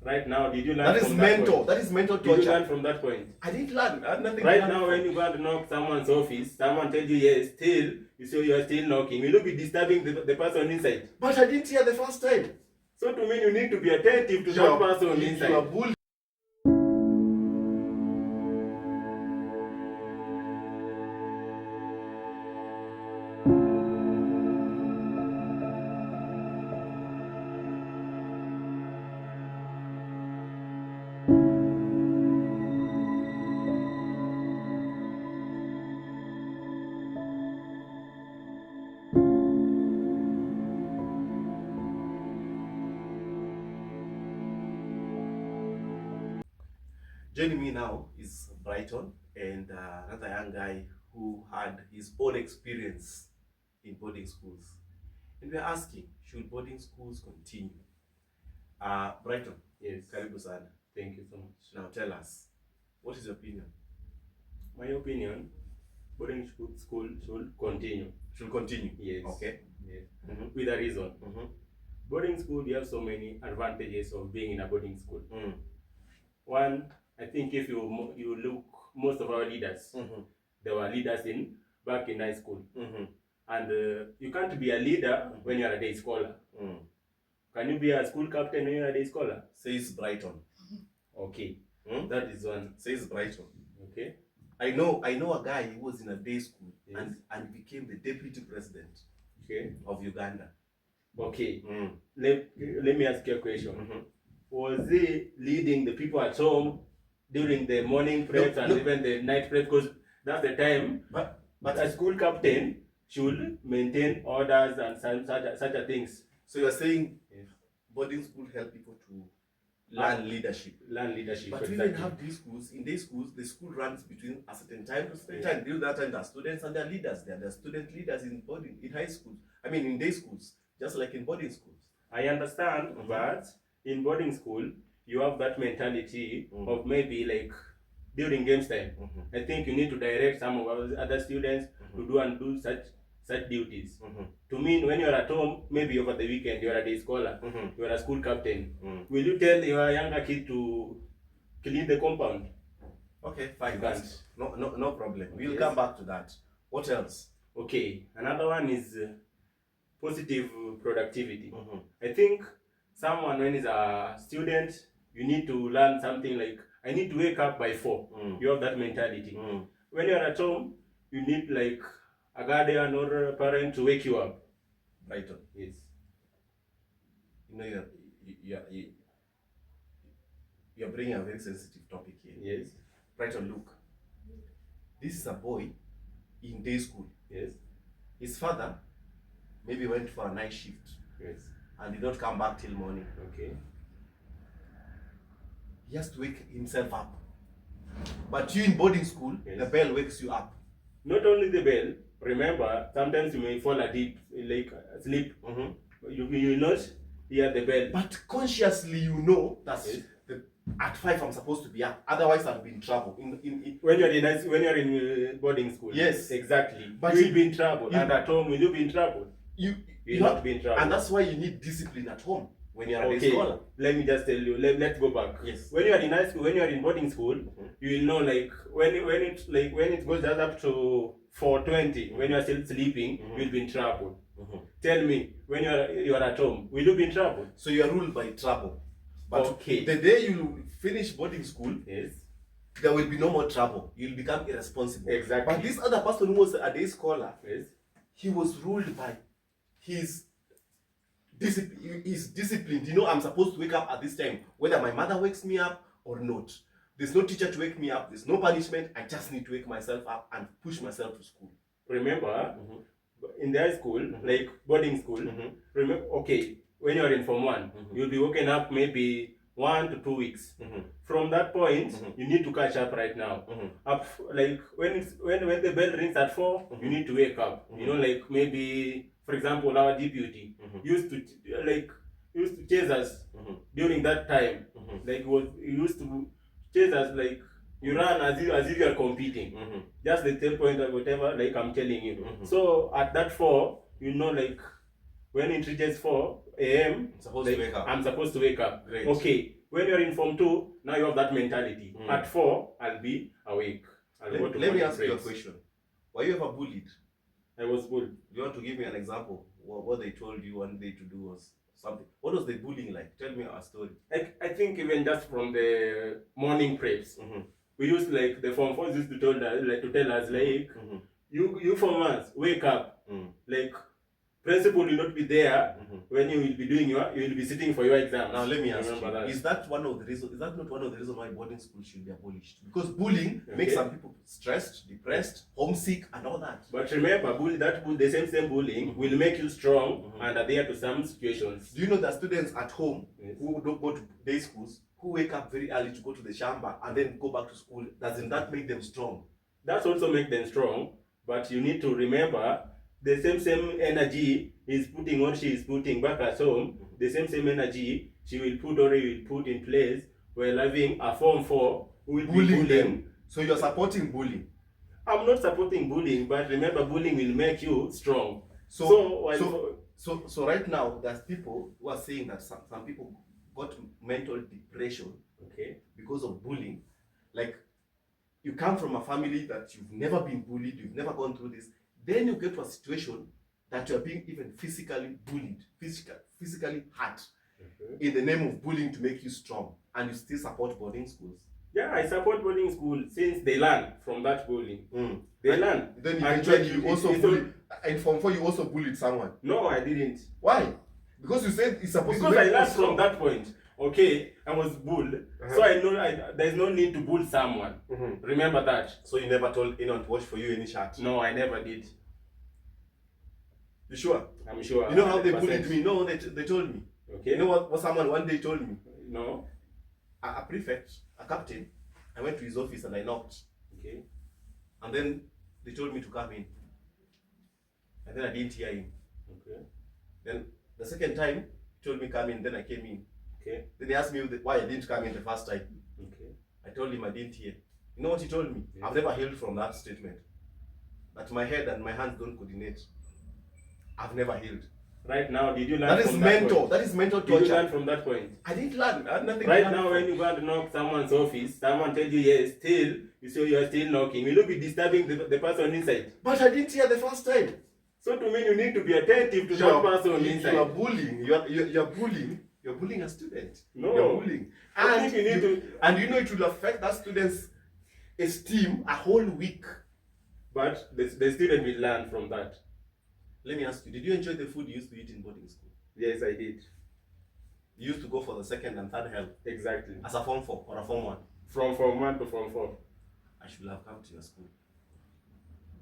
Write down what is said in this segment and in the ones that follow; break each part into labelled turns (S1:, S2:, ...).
S1: Right now, did you learn
S2: That is
S1: from
S2: mental.
S1: that point?
S2: That is mental
S1: Did you
S2: torture.
S1: learn from that point?
S2: I didn't learn. I had nothing
S1: Right
S2: to learn
S1: now,
S2: from.
S1: when you go to knock someone's office, someone tells you yes, still, you say you are still knocking. Will you be disturbing the person inside?
S2: But I didn't hear the first time.
S1: So to me, you need to be attentive to that person inside.
S2: You are bullying. Joining me now is Brighton and another young guy who had his own experience in boarding schools. And we're asking, should boarding schools continue? Brighton,
S1: Yes.
S2: karibu sana.
S1: Thank you so much.
S2: Now tell us, what is your opinion?
S1: My opinion, boarding school should continue.
S2: Should continue?
S1: Yes.
S2: Okay.
S1: Yes.
S2: Mm-hmm.
S1: With a reason.
S2: Mm-hmm.
S1: Boarding school, you have so many advantages of being in a boarding school.
S2: Mm.
S1: One, I think if you look, most of our leaders,
S2: Mm-hmm.
S1: they were leaders back in high school.
S2: Mm-hmm.
S1: And you can't be a leader when you are a day scholar.
S2: Mm.
S1: Can you be a school captain when you are a day scholar?
S2: Says Brighton.
S1: Okay.
S2: Mm?
S1: That is one.
S2: Says Brighton.
S1: Okay.
S2: I know a guy who was in a day school.
S1: Yes.
S2: and became the deputy president,
S1: Okay.
S2: of Uganda.
S1: Okay.
S2: Mm.
S1: Let me ask you a question.
S2: Mm-hmm.
S1: Was he leading the people at home during the morning preps and even the night preps? Because that's the time.
S2: But
S1: a school captain should maintain orders and such a things.
S2: So you are saying
S1: Yes.
S2: boarding school help people to learn leadership.
S1: Learn leadership.
S2: But we even have day schools. In day schools, the school runs between a certain time to a certain time. During that time, there are students and there are leaders. There are student leaders in high schools. I mean, in day schools, just like in boarding schools.
S1: I understand, but in boarding school, you have that mentality of maybe like during games time. I think you need to direct some of our other students to do such duties. To me, when you're at home, maybe over the weekend, you're a day scholar, you're a school captain. Will you tell your younger kid to clean the compound?
S2: Okay, fine.
S1: You
S2: No problem. We'll
S1: Yes.
S2: come back to that. What else?
S1: Okay, another one is positive productivity. I think someone, when is a student, you need to learn something like, I need to wake up by 4. You have that mentality. When you're at home, you need like a guardian or a parent to wake you up.
S2: Brighton.
S1: Yes.
S2: You know, you're bringing a very sensitive topic here.
S1: Yes.
S2: Brighton, look. This is a boy in day school.
S1: Yes.
S2: His father maybe went for a night shift.
S1: Yes.
S2: And did not come back till morning.
S1: Okay.
S2: He has to wake himself up. But you in boarding school,
S1: Yes.
S2: the bell wakes you up.
S1: Not only the bell, remember, sometimes you may fall asleep, sleep. You will not hear the bell.
S2: But consciously you know that
S1: Yes.
S2: at 5 I'm supposed to be up. Otherwise I'll be in trouble.
S1: When you're in boarding school.
S2: Yes.
S1: Exactly.
S2: But
S1: you will be in trouble. And at home, will you be in trouble?
S2: You
S1: will not be in trouble.
S2: And that's why you need discipline at home when you're a day
S1: Okay,
S2: scholar.
S1: let me just tell you. Let's go back.
S2: Yes.
S1: When you are in high school, when you are in boarding school, you will know like when it goes just up to 4:20, when you are still sleeping, you'll be in trouble. Tell me, when you are at home, will you be in trouble?
S2: So you are ruled by trouble. But
S1: okay,
S2: the day you finish boarding school,
S1: yes,
S2: there will be no more trouble. You'll become irresponsible.
S1: Exactly.
S2: But this other person who was a day scholar,
S1: yes,
S2: he was ruled by his discipline. He's disciplined. You know, I'm supposed to wake up at this time, whether my mother wakes me up or not. There's no teacher to wake me up. There's no punishment. I just need to wake myself up and push myself to school.
S1: Remember, in the high school, like boarding school, remember, okay, when you're in Form 1, you'll be woken up maybe 1 to 2 weeks. From that point, you need to catch up right now. Up like when the bell rings at 4, you need to wake up. You know, like maybe, for example, our deputy used to chase us during that time. Like he used to chase us like you run as if you are competing. Just the same point of whatever, like I'm telling you. So at that 4, you know, like when it reaches 4 a.m.,
S2: I'm supposed to wake up.
S1: I'm supposed to wake up.
S2: Great.
S1: Okay. When you're in Form 2, now you have that mentality. At 4, I'll be awake.
S2: Let me ask you a question. Were you ever bullied?
S1: I was bullied.
S2: Do you want to give me an example? What they told you one day to do was something. What was the bullying like? Tell me a story.
S1: I think even just from the morning preps, we used like the Form 4s used to tell us like you Form 1s wake up. Like principal will not be there when you will be doing you will be sitting for your exams.
S2: Now let me ask you, is that one of the reasons? Is that not one of the reasons why boarding school should be abolished? Because bullying makes some people stressed, depressed, homesick, and all that.
S1: But remember, the same bullying will make you strong and adhere to some situations.
S2: Do you know that students at home who don't go to day schools, who wake up very early to go to the shamba and then go back to school, doesn't that make them strong?
S1: That's also make them strong, but you need to remember the same energy is putting what she is putting back at home, the same energy she will put or he will put in place while having a Form 4 who will
S2: bullying them. So you're supporting bullying?
S1: I'm not supporting bullying, but remember bullying will make you strong.
S2: So right now there's people who are saying that some people got mental depression because of bullying. Like, you come from a family that you've never been bullied, you've never gone through this. Then you get to a situation that you're being even physically bullied, physically hurt in the name of bullying to make you strong, and you still support boarding schools.
S1: Yeah, I support boarding school since they learn from that bullying. They learn.
S2: Then eventually you also bullied. In Form 4 you also bullied someone.
S1: No, I didn't.
S2: Why? Because you said it's supposed
S1: because
S2: to
S1: I learned from that point. Okay, I was bullied, so I know there's no need to bully someone. Remember that.
S2: So you never told anyone to wash for you any shirt?
S1: No, I never did.
S2: You sure?
S1: I'm sure.
S2: You know how they bullied me? No, they told me.
S1: Okay.
S2: You know what someone one day told me?
S1: No.
S2: A prefect, a captain, I went to his office and I knocked.
S1: Okay.
S2: And then they told me to come in. And then I didn't hear him.
S1: Okay.
S2: Then the second time, he told me come in, then I came in.
S1: Okay.
S2: Then he asked me why I didn't come in the first time.
S1: Okay.
S2: I told him I didn't hear. You know what he told me? Yes. I've never healed from that statement. That my head and my hands don't coordinate. I've never healed.
S1: Right now, did you learn
S2: that is
S1: from
S2: mental.
S1: that point?
S2: That is mental torture.
S1: Did you learn from that point?
S2: I didn't learn. I had nothing
S1: right
S2: to learn
S1: now,
S2: from.
S1: when you go to knock someone's office, someone tells you yes, still, you say you are still knocking. Will you be disturbing the person inside?
S2: But I didn't hear the first time.
S1: So to me, you need to be attentive to that person inside.
S2: You are bullying. You're bullying. You're bullying a student.
S1: No.
S2: You're bullying. And you know it will affect that student's esteem a whole week.
S1: But the student will learn from that.
S2: Let me ask you, did you enjoy the food you used to eat in boarding school?
S1: Yes, I did.
S2: You used to go for the second and third help?
S1: Exactly.
S2: As a Form 4 or a Form 1?
S1: From Form 1 to Form 4.
S2: I should have come to your school.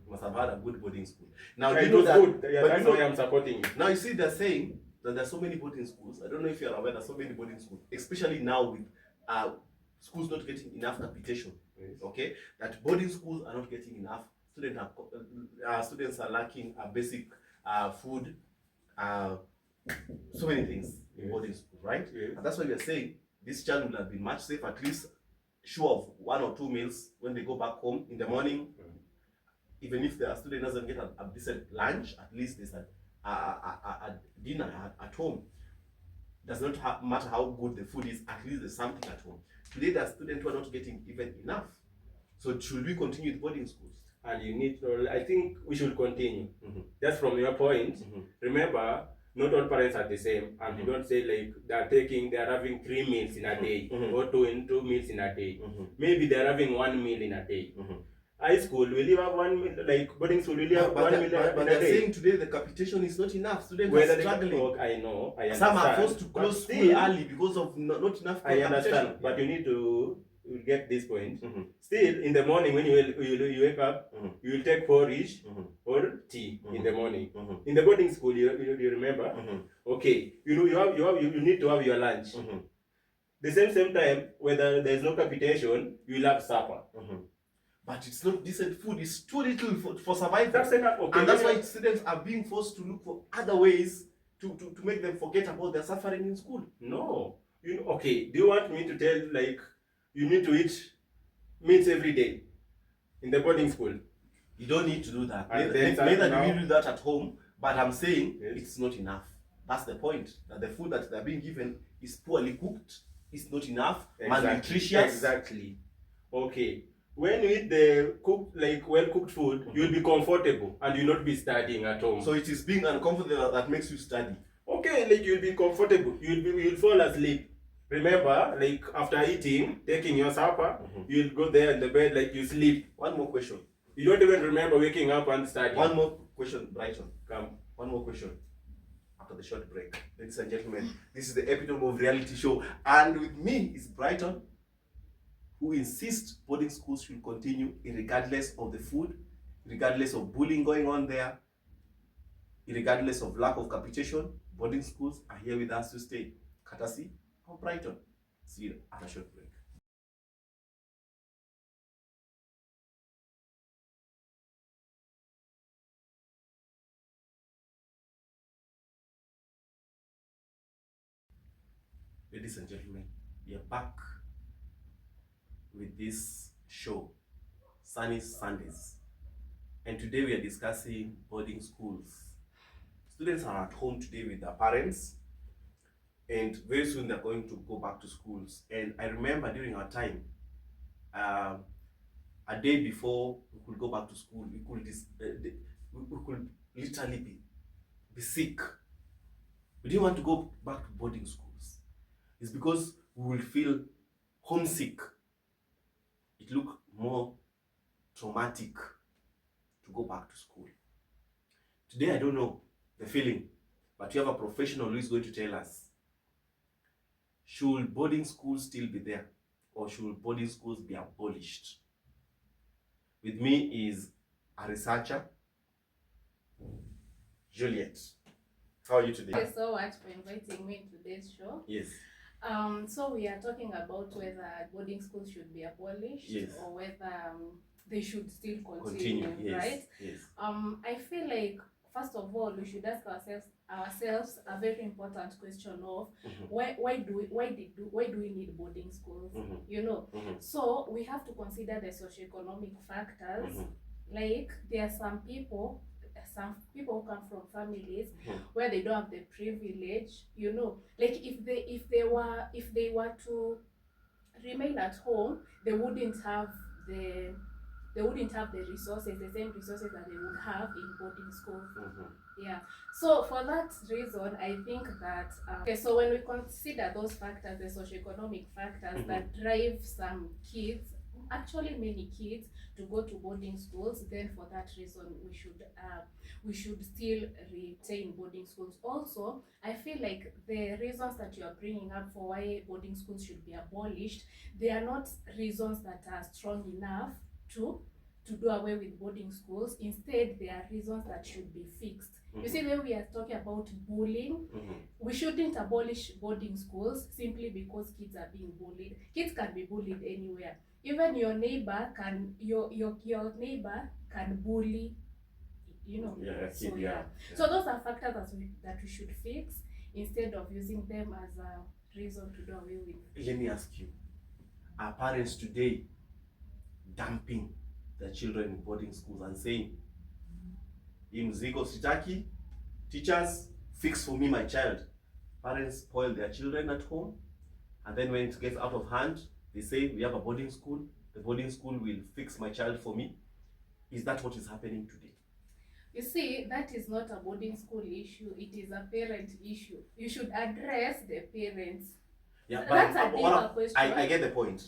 S2: You must have had a good boarding school. Now,
S1: yeah,
S2: you know that,
S1: good. Yeah, that's why I'm supporting you.
S2: Now, you see, they're saying that there's so many boarding schools. I don't know if you're aware, there's so many boarding schools, especially now with schools not getting enough capitation.
S1: Yes.
S2: Okay? That boarding schools are not getting enough. Students are lacking basic food, so many things in boarding school, right?
S1: Yes.
S2: And that's why we are saying this child will have been much safer, at least sure of 1 or 2 meals when they go back home in the morning. Even if the student doesn't get a decent lunch, at least there's a dinner at home. Does not matter how good the food is, at least there's something at home. Today, the students who are not getting even enough. So should we continue with boarding schools?
S1: And you need to, I think we should continue. Just from your point, remember, not all parents are the same, and you don't say like they're having 3 meals in a day or 2 meals in a day. Maybe they're having 1 meal in a day. High school, will you have 1 meal, like boarding school, will you have 1 meal in a day?
S2: But they're saying today the capitation is not enough. Students are struggling.
S1: I know, I understand.
S2: Some are forced to close school early because of not enough capitation.
S1: I understand, but you need to get this point. Still, in the morning when you wake up, you will take porridge or tea in the morning. In the boarding school, you remember? Okay, you need to have your lunch. The same time, whether there is no capitation, you will have supper.
S2: But it's not decent food. It's too little for survival.
S1: That's enough. Okay.
S2: And that's why students are being forced to look for other ways to make them forget about their suffering in school.
S1: No. Okay, do you want me to tell like you need to eat meat every day in the boarding school?
S2: You don't need to do that. Neither
S1: do
S2: you do that at home, but I'm saying it's not enough. That's the point. That the food that they're being given is poorly cooked, is not enough,
S1: Exactly.
S2: malnutritious.
S1: Exactly. Okay. When you eat the cooked, like well-cooked food, you'll be comfortable and you'll not be studying at home.
S2: So it is being uncomfortable that makes you study.
S1: Okay, like you'll be comfortable. You'll fall asleep. Remember, like after eating, taking your supper, you'll go there in the bed, like you sleep.
S2: One more question.
S1: You don't even remember waking up and studying.
S2: One more question, Brighton.
S1: Come.
S2: One more question. After the short break. Ladies and gentlemen, this is the epitome of reality show. And with me is Brighton, who insists boarding schools should continue regardless of the food, regardless of bullying going on there, regardless of lack of capitation. Boarding schools are here with us to stay. Courtesy of Brighton. See you after a short break. Ladies and gentlemen, we are back with this show, Sunny Sundays. And today we are discussing boarding schools. Students are at home today with their parents, and very soon they're going to go back to schools. And I remember during our time, a day before we could go back to school, we could literally be sick. We didn't want to go back to boarding schools. It's because we will feel homesick. It looked more traumatic to go back to school. Today, I don't know the feeling, but we have a professional who is going to tell us, should boarding schools still be there, or should boarding schools be abolished? With me is a researcher, Juliet. How are you today?
S3: Thank you so much for inviting me to today's show.
S2: Yes.
S3: So we are talking about whether boarding schools should be abolished,
S2: Yes,
S3: or whether they should still continue,
S2: yes,
S3: right?
S2: yes.
S3: I feel like first of all we should ask ourselves a very important question of why do we need boarding schools? You know, so we have to consider the socioeconomic factors. Like there are some people who come from families where they don't have the privilege, you know, like if they were to remain at home, they wouldn't have the resources, the same resources that they would have in boarding schools. Yeah. So for that reason, I think that okay. So when we consider those factors, the socioeconomic factors that drive some kids, actually many kids, to go to boarding schools, then for that reason we should still retain boarding schools. Also, I feel like the reasons that you are bringing up for why boarding schools should be abolished, they are not reasons that are strong enough to do away with boarding schools. Instead, they are reasons that should be fixed. You see, when we are talking about bullying, we shouldn't abolish boarding schools simply because kids are being bullied. Kids can be bullied anywhere. Even your neighbor can neighbor can bully, you know. So those are factors that we should fix instead of using them as a reason to do away with.
S2: Let me ask you, are parents today dumping their children in boarding schools and saying, "Imzigo sitaki, teachers, fix for me my child"? Parents spoil their children at home, and then when it gets out of hand, they say, "We have a boarding school, the boarding school will fix my child for me." Is that what is happening today?
S3: You see, that is not a boarding school issue, it is a parent issue. You should address the parents.
S2: Yeah,
S3: that's a deeper question.
S2: I get the point.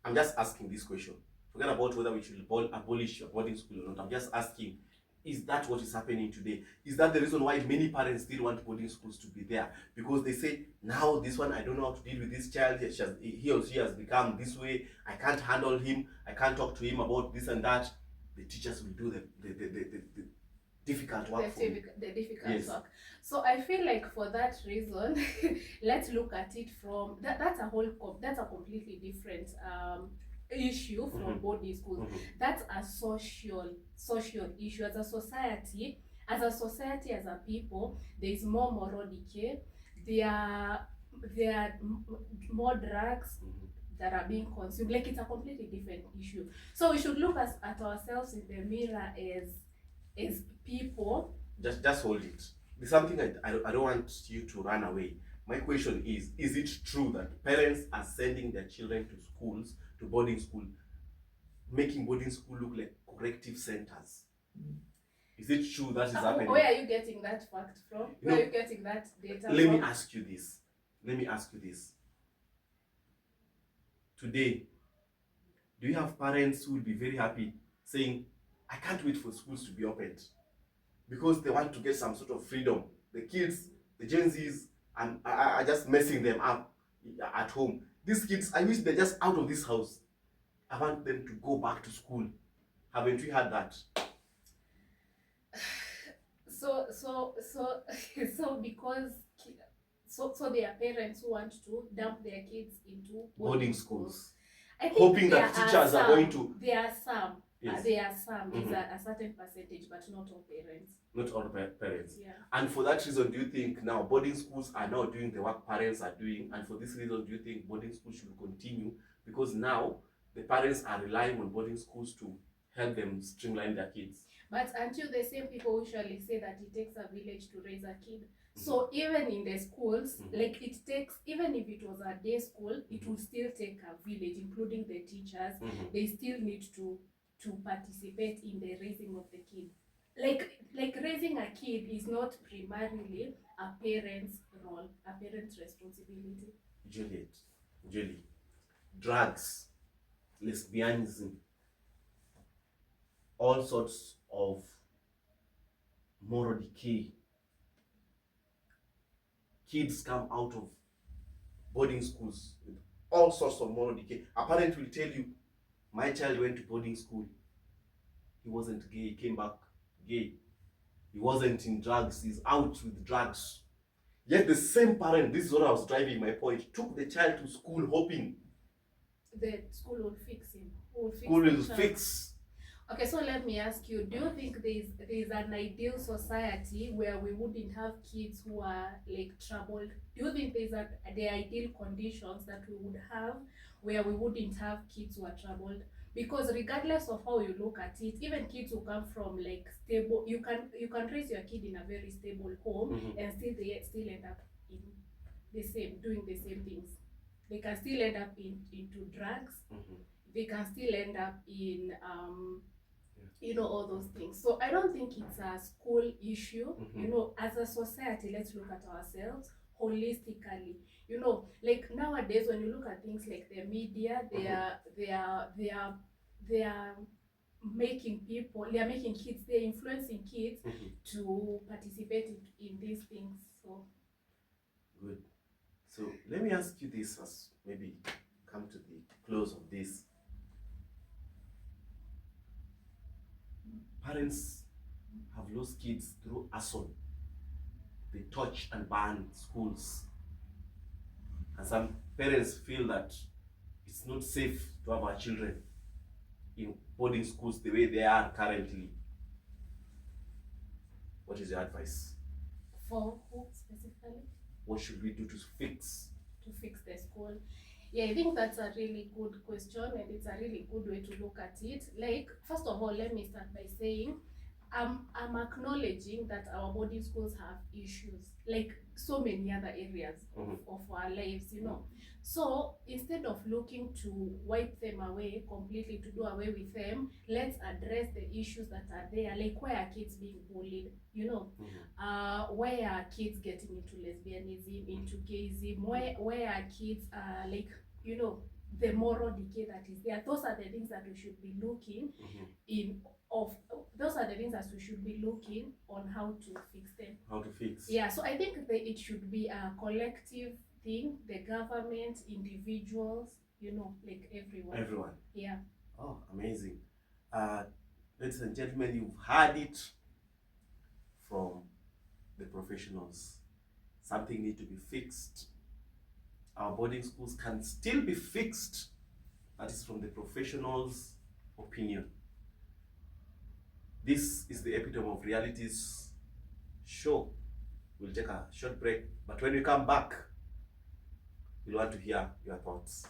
S2: I'm just asking this question. Forget about whether we should abolish boarding school or not. I'm just asking, is that what is happening today? Is that the reason why many parents still want boarding schools to be there? Because they say, now this one, I don't know how to deal with this child. He or she has become this way. I can't handle him. I can't talk to him about this and that. The teachers will do the difficult work
S3: the difficult work. So I feel like for that reason, let's look at it from that's a completely different issue from boarding schools. That's a social issue. As a society, as a people, there is more moral decay. There are more drugs that are being consumed. Like, it's a completely different issue. So we should look at ourselves in the mirror as people.
S2: Just hold it. There's something I don't want you to run away. My question is it true that parents are sending their children to schools, to boarding school, making boarding school look like corrective centers? Is it true that is happening?
S3: Where are you getting that fact from? Where are you getting that data
S2: Let
S3: from?
S2: me ask you this. Today, do you have parents who will be very happy saying, I can't wait for schools to be opened? Because they want to get some sort of freedom. The kids, the Gen Zs, are just messing them up at home. These kids, I wish they're just out of this house. I want them to go back to school. Haven't we had that?
S3: So because so there are parents who want to dump their kids into
S2: Boarding schools.
S3: I think
S2: Hoping that teachers are going to...
S3: There are some.
S2: Yes.
S3: There are some. It's a certain percentage, but not all parents.
S2: Not all parents.
S3: Yeah.
S2: And for that reason, do you think now boarding schools are now doing the work parents are doing? And for this reason, do you think boarding schools should continue? Because now the parents are relying on boarding schools to help them streamline their kids.
S3: But until the same people usually say that it takes a village to raise a kid. So even in the schools, like it takes, even if it was a day school, it will still take a village, including the teachers. They still need to participate in the raising of the kid. Like raising a kid is not primarily a parent's role, a parent's responsibility.
S2: Julie, drugs, lesbianism, all sorts of moral decay. Kids come out of boarding schools with all sorts of moral decay. A parent will tell you, my child went to boarding school. He wasn't gay, he came back gay. He wasn't in drugs, he's out with drugs. Yet the same parent, this is what I was driving my point, took the child to school hoping
S3: the school will fix him.
S2: School will fix.
S3: Okay, so let me ask you, do you think there's an ideal society where we wouldn't have kids who are like troubled? Do you think the ideal conditions that we would have where we wouldn't have kids who are troubled? Because regardless of how you look at it, even kids who come from like stable, you can raise your kid in a very stable home and still end up in doing the same things. They can still end up into drugs. They can still end up in all those things. So I don't think it's a school issue. As a society, let's look at ourselves holistically. Like nowadays when you look at things like the media, they are making kids, they're influencing kids to participate in these things. So
S2: good. So let me ask you this as maybe come to the close of this. Parents have lost kids through arson. They touch and burn schools. And some parents feel that it's not safe to have our children in boarding schools the way they are currently. What is your advice?
S3: For who specifically?
S2: What should we do to fix
S3: the school? Yeah, I think that's a really good question, and it's a really good way to look at it. Like, first of all, let me start by saying I'm acknowledging that our boarding schools have issues, like so many other areas of our lives, So instead of looking to wipe them away completely, to do away with them, let's address the issues that are there, like why are kids being bullied, why are kids getting into lesbianism, into gayism, why are kids the moral decay that is there. Those are the things that we should be looking those are the things that we should be looking on how to fix them. Yeah, so I think that it should be a collective thing, the government, individuals, like everyone. Yeah.
S2: Oh, amazing. Ladies and gentlemen, you've heard it from the professionals. Something needs to be fixed. Our boarding schools can still be fixed. That is from the professionals' opinion. This is the Epitome of Realities show. We'll take a short break, but when we come back, we'll want to hear your thoughts.